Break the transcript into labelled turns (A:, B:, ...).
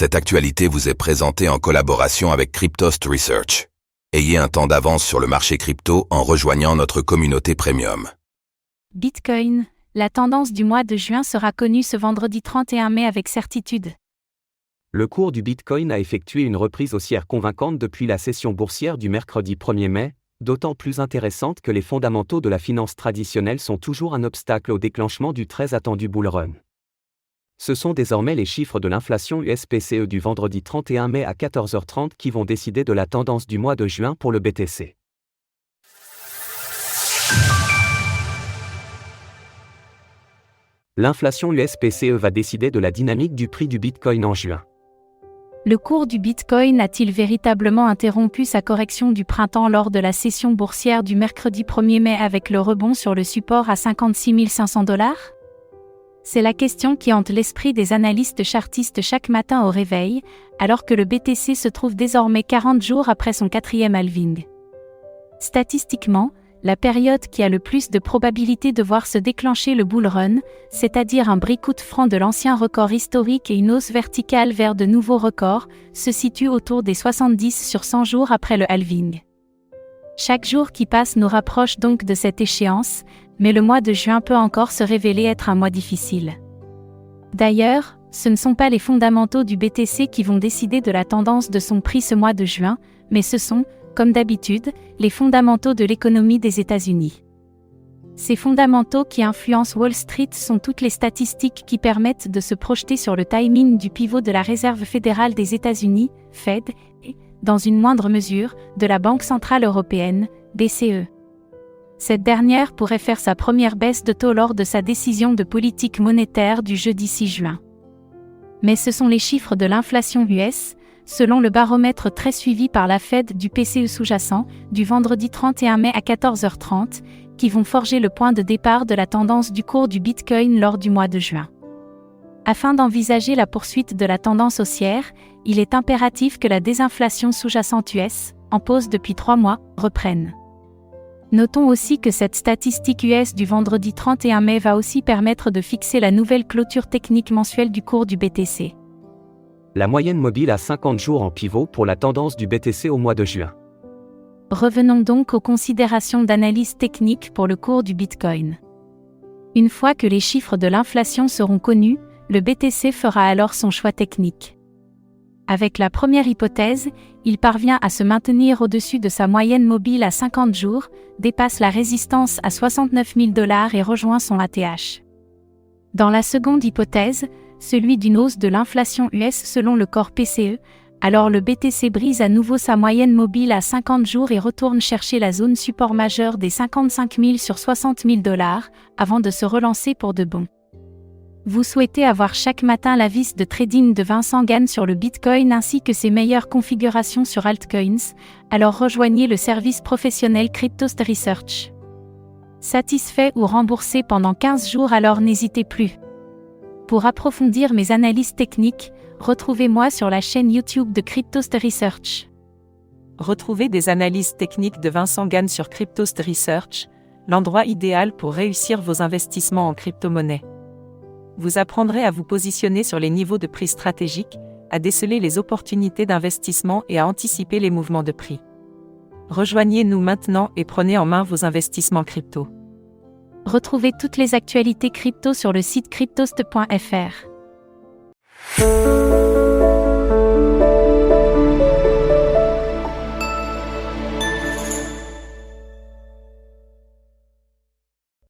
A: Cette actualité vous est présentée en collaboration avec Cryptost Research. Ayez un temps d'avance sur le marché crypto en rejoignant notre communauté premium.
B: Bitcoin, la tendance du mois de juin sera connue ce vendredi 31 mai avec certitude.
C: Le cours du Bitcoin a effectué une reprise haussière convaincante depuis la session boursière du mercredi 1er mai, d'autant plus intéressante que les fondamentaux de la finance traditionnelle sont toujours un obstacle au déclenchement du très attendu bull run. Ce sont désormais les chiffres de l'inflation US-PCE du vendredi 31 mai à 14h30 qui vont décider de la tendance du mois de juin pour le BTC. L'inflation US-PCE va décider de la dynamique du prix du Bitcoin en juin.
B: Le cours du Bitcoin a-t-il véritablement interrompu sa correction du printemps lors de la session boursière du mercredi 1er mai avec le rebond sur le support à 56 500 $? C'est la question qui hante l'esprit des analystes chartistes chaque matin au réveil, alors que le BTC se trouve désormais 40 jours après son 4e halving. Statistiquement, la période qui a le plus de probabilité de voir se déclencher le bull run, c'est-à-dire un breakout franc de l'ancien record historique et une hausse verticale vers de nouveaux records, se situe autour des 70 sur 100 jours après le halving. Chaque jour qui passe nous rapproche donc de cette échéance, mais le mois de juin peut encore se révéler être un mois difficile. D'ailleurs, ce ne sont pas les fondamentaux du BTC qui vont décider de la tendance de son prix ce mois de juin, mais ce sont, comme d'habitude, les fondamentaux de l'économie des États-Unis. Ces fondamentaux qui influencent Wall Street sont toutes les statistiques qui permettent de se projeter sur le timing du pivot de la Réserve fédérale des États-Unis, Fed, et, dans une moindre mesure, de la Banque centrale européenne, BCE. Cette dernière pourrait faire sa première baisse de taux lors de sa décision de politique monétaire du jeudi 6 juin. Mais ce sont les chiffres de l'inflation US, selon le baromètre très suivi par la Fed du PCE sous-jacent, du vendredi 31 mai à 14h30, qui vont forger le point de départ de la tendance du cours du Bitcoin lors du mois de juin. Afin d'envisager la poursuite de la tendance haussière, il est impératif que la désinflation sous-jacente US, en pause depuis 3 mois, reprenne. Notons aussi que cette statistique US du vendredi 31 mai va aussi permettre de fixer la nouvelle clôture technique mensuelle du cours du BTC.
C: La moyenne mobile à 50 jours en pivot pour la tendance du BTC au mois de juin.
B: Revenons donc aux considérations d'analyse technique pour le cours du Bitcoin. Une fois que les chiffres de l'inflation seront connus, le BTC fera alors son choix technique. Avec la première hypothèse, il parvient à se maintenir au-dessus de sa moyenne mobile à 50 jours, dépasse la résistance à 69 000 $ et rejoint son ATH. Dans la seconde hypothèse, celui d'une hausse de l'inflation US selon le corps PCE, alors le BTC brise à nouveau sa moyenne mobile à 50 jours et retourne chercher la zone support majeure des 55 000 sur 60 000 $, avant de se relancer pour de bon. Vous souhaitez avoir chaque matin l'avis de trading de Vincent Gann sur le Bitcoin ainsi que ses meilleures configurations sur altcoins, alors rejoignez le service professionnel Cryptost Research. Satisfait ou remboursé pendant 15 jours, alors n'hésitez plus. Pour approfondir mes analyses techniques, retrouvez-moi sur la chaîne YouTube de Cryptost Research.
D: Retrouvez des analyses techniques de Vincent Gann sur Cryptost Research, l'endroit idéal pour réussir vos investissements en crypto-monnaie. Vous apprendrez à vous positionner sur les niveaux de prix stratégiques, à déceler les opportunités d'investissement et à anticiper les mouvements de prix. Rejoignez-nous maintenant et prenez en main vos investissements crypto.
B: Retrouvez toutes les actualités crypto sur le site cryptost.fr.